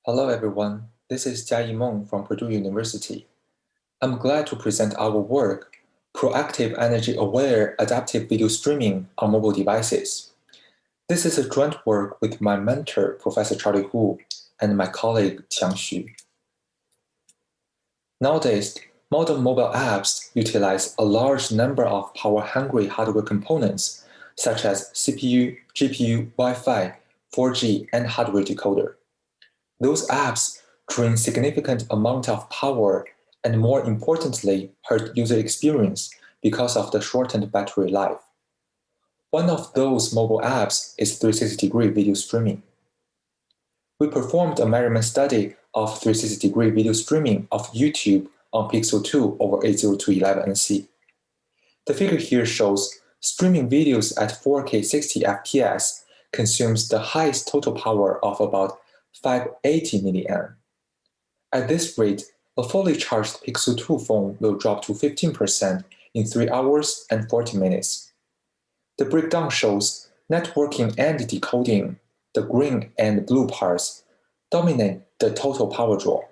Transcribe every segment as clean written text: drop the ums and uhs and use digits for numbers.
Hello everyone, this is Jiayi Meng from Purdue University. I'm glad to present our work, Proactive Energy-Aware Adaptive Video Streaming on Mobile Devices. This is a joint work with my mentor, Professor Charlie Hu, and my colleague, Qiang. Nowadays, modern mobile apps utilize a large number of power-hungry hardware components, such as CPU, GPU, Wi-Fi, 4G, and hardware decoder. Those apps drain significant amount of power and, more importantly, hurt user experience because of the shortened battery life. One of those mobile apps is 360-degree video streaming. We performed a measurement study of 360-degree video streaming of YouTube on Pixel 2 over 802.11nc. The figure here shows streaming videos at 4K 60 FPS consumes the highest total power of about 580 milliamp. At this rate, a fully charged Pixel 2 phone will drop to 15% in 3 hours and 40 minutes. The breakdown shows networking and decoding, the green and blue parts, dominate the total power draw.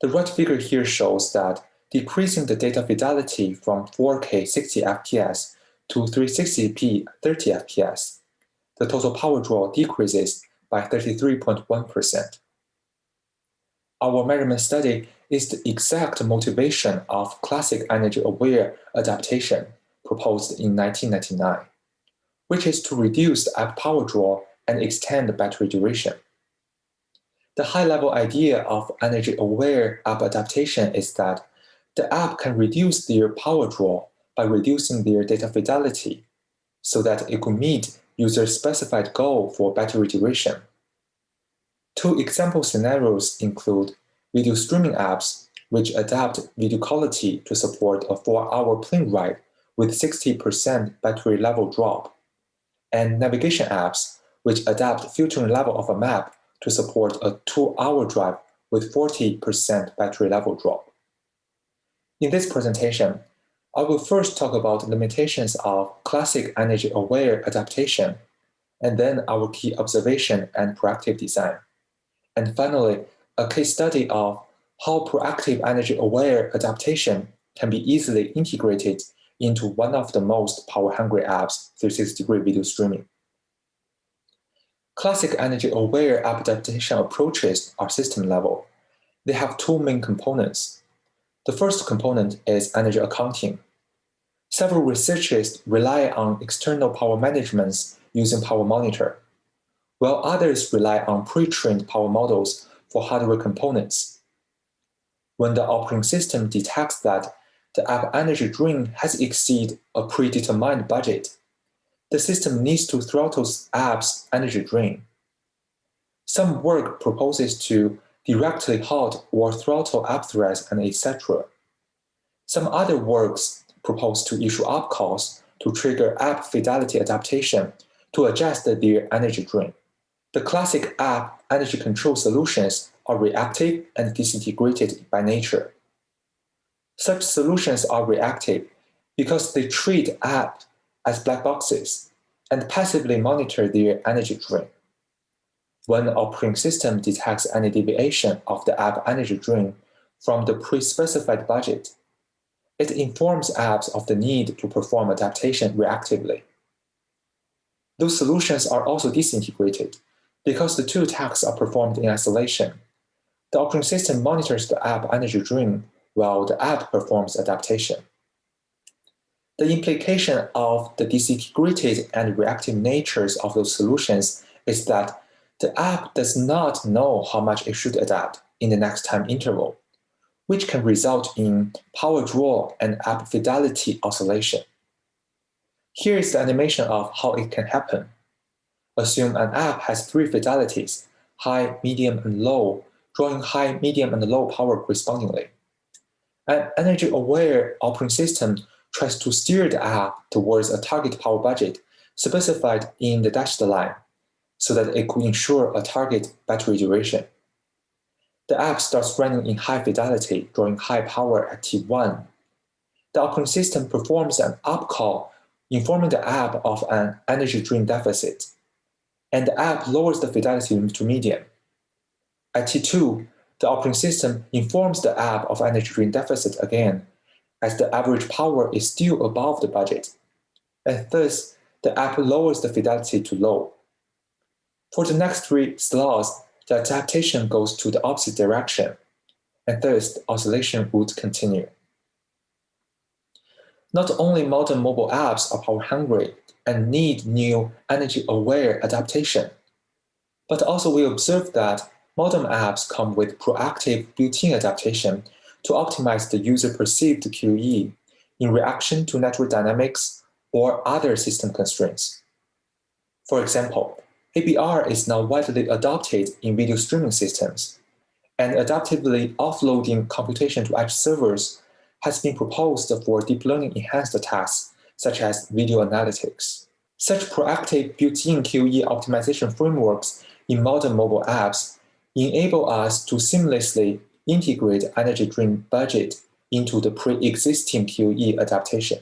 The right figure here shows that decreasing the data fidelity from 4K 60 FPS to 360p 30 FPS, the total power draw decreases by 33.1%. Our measurement study is the exact motivation of classic energy-aware adaptation proposed in 1999, which is to reduce the app power draw and extend the battery duration. The high-level idea of energy-aware app adaptation is that the app can reduce their power draw by reducing their data fidelity so that it could meet user-specified goal for battery duration. Two example scenarios include video streaming apps, which adapt video quality to support a 4-hour plane ride with 60% battery level drop, and navigation apps, which adapt filtering level of a map to support a 2-hour drive with 40% battery level drop. In this presentation, I will first talk about limitations of classic energy-aware adaptation, and then our key observation and proactive design. And finally, a case study of how proactive energy-aware adaptation can be easily integrated into one of the most power-hungry apps, 360-degree video streaming. Classic energy-aware app adaptation approaches are system-level. They have two main components. The first component is energy accounting. Several researchers rely on external power management using Power Monitor, while others rely on pre-trained power models for hardware components. When the operating system detects that the app energy drain has exceeded a predetermined budget, the system needs to throttle app's energy drain. Some work proposes to directly halt or throttle app threads and etc. Some other works propose to issue app calls to trigger app fidelity adaptation to adjust their energy drain. The classic app energy control solutions are reactive and disintegrated by nature. Such solutions are reactive because they treat apps as black boxes and passively monitor their energy drain. When the operating system detects any deviation of the app energy drain from the pre-specified budget, it informs apps of the need to perform adaptation reactively. Those solutions are also disintegrated because the two tasks are performed in isolation. The operating system monitors the app energy drain while the app performs adaptation. The implication of the disintegrated and reactive natures of those solutions is that the app does not know how much it should adapt in the next time interval, which can result in power draw and app fidelity oscillation. Here is the animation of how it can happen. Assume an app has 3 fidelities, high, medium, and low, drawing high, medium, and low power correspondingly. An energy-aware operating system tries to steer the app towards a target power budget specified in the dashed line, so that it could ensure a target battery duration. The app starts running in high fidelity, drawing high power at T1. The operating system performs an up call, informing the app of an energy drain deficit, and the app lowers the fidelity to medium. At T2, the operating system informs the app of energy drain deficit again, as the average power is still above the budget, and thus the app lowers the fidelity to low. For the next 3 slots, the adaptation goes to the opposite direction, and thus the oscillation would continue. Not only modern mobile apps are power-hungry and need new energy-aware adaptation, but also we observe that modern apps come with proactive built-in adaptation to optimize the user-perceived QE in reaction to network dynamics or other system constraints. For example, ABR is now widely adopted in video streaming systems, and adaptively offloading computation to edge servers has been proposed for deep learning enhanced tasks such as video analytics. Such proactive built-in QE optimization frameworks in modern mobile apps enable us to seamlessly integrate energy drain budget into the pre-existing QE adaptation.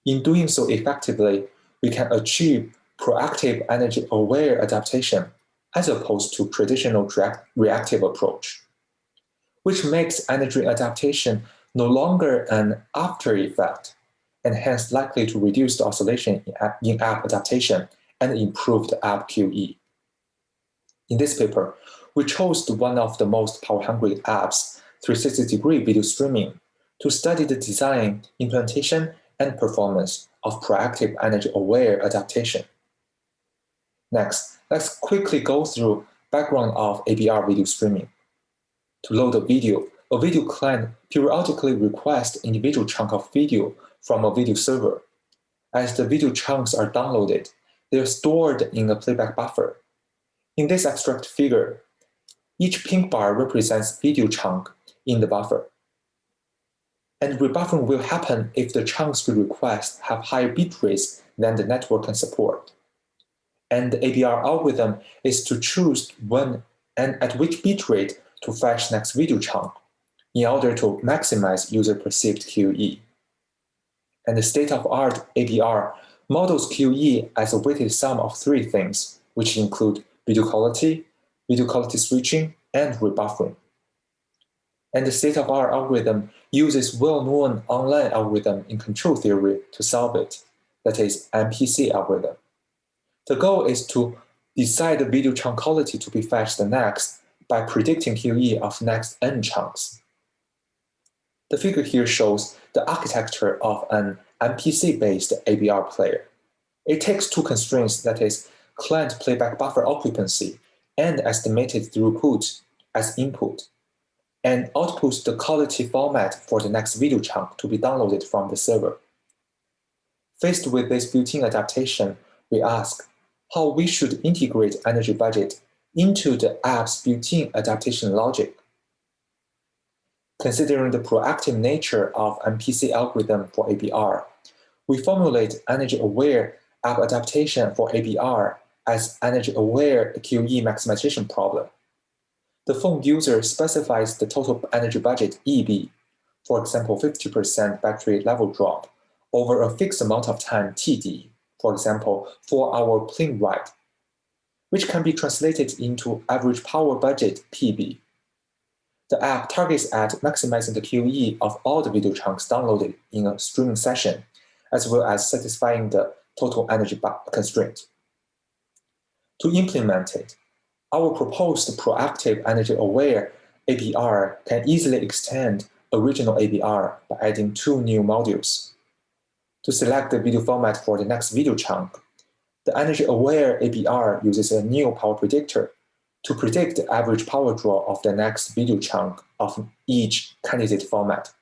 In doing so effectively, we can achieve proactive energy-aware adaptation as opposed to traditional reactive approach, which makes energy adaptation no longer an after effect, and hence likely to reduce the oscillation in app adaptation and improve the app QE. In this paper, we chose one of the most power-hungry apps, 360-degree video streaming, to study the design, implementation, and performance of proactive energy-aware adaptation. Next, let's quickly go through background of ABR video streaming. To load a video client periodically requests individual chunk of video from a video server. As the video chunks are downloaded, they are stored in a playback buffer. In this abstract figure, each pink bar represents video chunk in the buffer. And rebuffering will happen if the chunks we request have higher bit rates than the network can support. And the ABR algorithm is to choose when and at which bit rate to fetch next video chunk in order to maximize user-perceived QE. And the state-of-art ABR models QE as a weighted sum of 3 things, which include video quality switching, and rebuffering. And the state-of-art algorithm uses well-known online algorithm in control theory to solve it, that is, MPC algorithm. The goal is to decide the video chunk quality to be fetched next by predicting QE of next n chunks. The figure here shows the architecture of an MPC-based ABR player. It takes 2 constraints, that is, client playback buffer occupancy and estimated throughput as input, and outputs the quality format for the next video chunk to be downloaded from the server. Faced with this built-in adaptation, we ask how we should integrate energy budget into the app's built-in adaptation logic. Considering the proactive nature of MPC algorithm for ABR, we formulate energy-aware app adaptation for ABR as energy-aware QE maximization problem. The phone user specifies the total energy budget EB, for example 50% battery level drop, over a fixed amount of time TD, for example 4-hour plane ride, which can be translated into average power budget PB. The app targets at maximizing the QE of all the video chunks downloaded in a streaming session, as well as satisfying the total energy constraint. To implement it, our proposed proactive energy-aware ABR can easily extend original ABR by adding 2 new modules. To select the video format for the next video chunk, the energy-aware ABR uses a new power predictor to predict the average power draw of the next video chunk of each candidate format.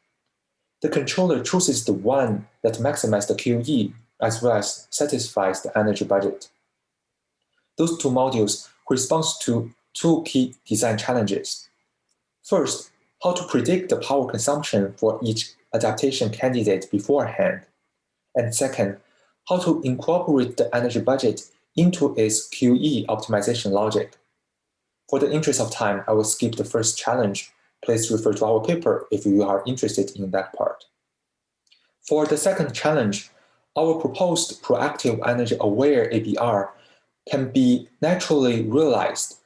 The controller chooses the one that maximizes the QE as well as satisfies the energy budget. Those 2 modules correspond to 2 key design challenges. First, how to predict the power consumption for each adaptation candidate beforehand. And second, how to incorporate the energy budget into its QE optimization logic. For the interest of time, I will skip the first challenge. Please refer to our paper if you are interested in that part. For the second challenge, our proposed proactive energy-aware ABR can be naturally realized.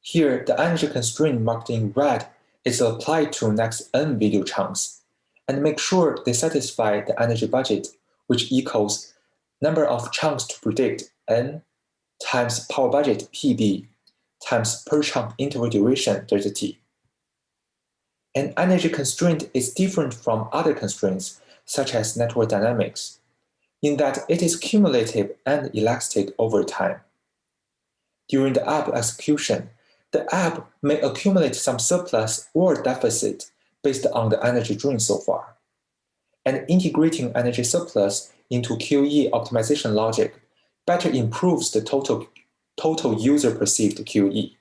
Here, the energy constraint marked in red is applied to next n video chunks, and make sure they satisfy the energy budget, which equals number of chunks to predict n times power budget PB times per chunk interval duration delta t. An energy constraint is different from other constraints, such as network dynamics, in that it is cumulative and elastic over time. During the app execution, the app may accumulate some surplus or deficit based on the energy drain so far. And integrating energy surplus into QE optimization logic better improves the total user-perceived QE.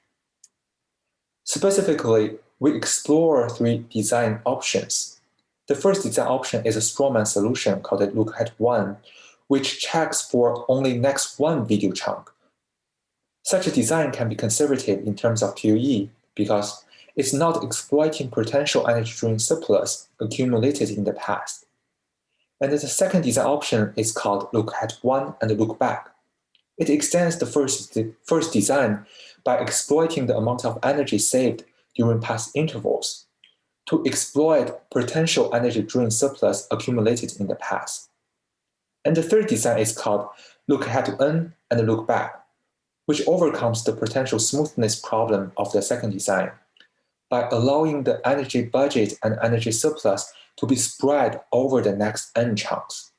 Specifically, we explore 3 design options. The first design option is a strawman solution called lookahead 1, which checks for only next one video chunk. Such a design can be conservative in terms of QE because it's not exploiting potential energy drain surplus accumulated in the past. And the second design option is called lookahead 1 and lookback. It extends the first design by exploiting the amount of energy saved during past intervals to exploit potential energy drain surplus accumulated in the past. And the third design is called lookahead N and lookback, which overcomes the potential smoothness problem of the second design by allowing the energy budget and energy surplus to be spread over the next n chunks.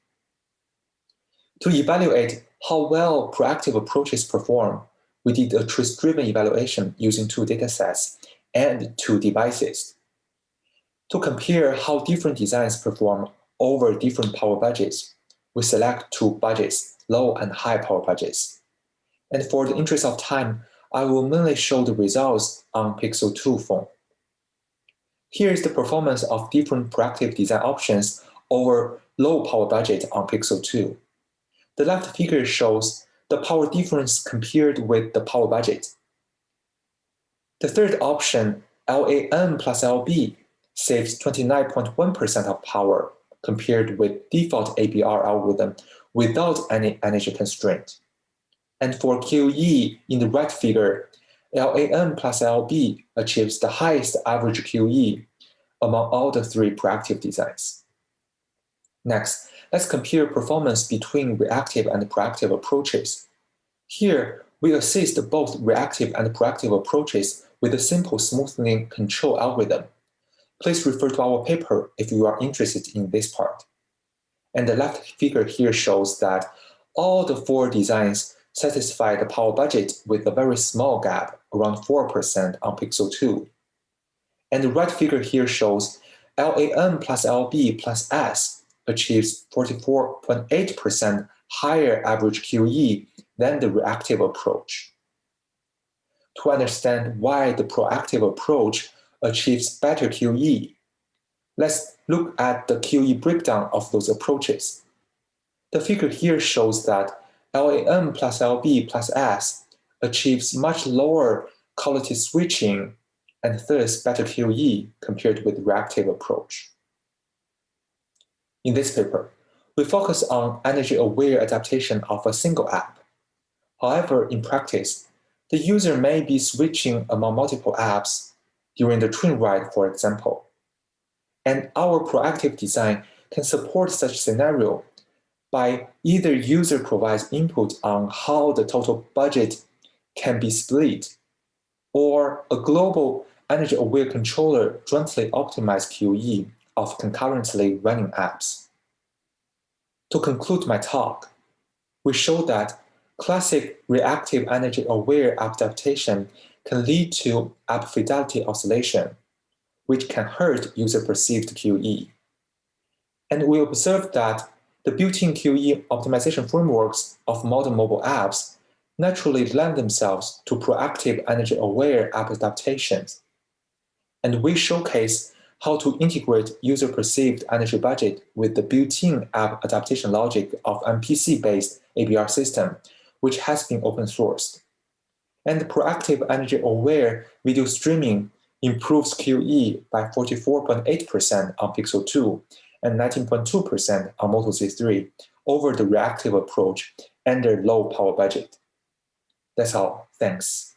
To evaluate how well proactive approaches perform, we did a trace-driven evaluation using 2 datasets and 2 devices. To compare how different designs perform over different power budgets, we select 2 budgets, low and high power budgets. And for the interest of time, I will mainly show the results on Pixel 2 phone. Here is the performance of different proactive design options over low power budget on Pixel 2. The left figure shows the power difference compared with the power budget. The third option, LAN plus LB, saves 29.1% of power compared with default ABR algorithm without any energy constraint. And for QE in the right figure, LAN plus LB achieves the highest average QE among all the 3 proactive designs. Next, let's compare performance between reactive and proactive approaches. Here, we assist both reactive and proactive approaches with a simple smoothing control algorithm. Please refer to our paper if you are interested in this part. And the left figure here shows that all the 4 designs satisfy the power budget with a very small gap, around 4% on Pixel 2. And the right figure here shows LAN plus LB plus S achieves 44.8% higher average QE than the reactive approach. To understand why the proactive approach achieves better QE, let's look at the QE breakdown of those approaches. The figure here shows that LAN plus LB plus S achieves much lower quality switching and thus better QE compared with the reactive approach. In this paper, we focus on energy-aware adaptation of a single app. However, in practice, the user may be switching among multiple apps during the train ride, for example. And our proactive design can support such scenario by either user provides input on how the total budget can be split, or a global energy-aware controller jointly optimize QE of concurrently running apps. To conclude my talk, we show that classic reactive energy-aware app adaptation can lead to app fidelity oscillation, which can hurt user-perceived QE. And we observed that the built-in QE optimization frameworks of modern mobile apps naturally lend themselves to proactive energy-aware app adaptations. And we showcase how to integrate user-perceived energy budget with the built-in app adaptation logic of MPC-based ABR system, which has been open-sourced. And proactive energy-aware video streaming improves QE by 44.8% on Pixel 2 and 19.2% on Moto Z3 over the reactive approach under low power budget. That's all. Thanks.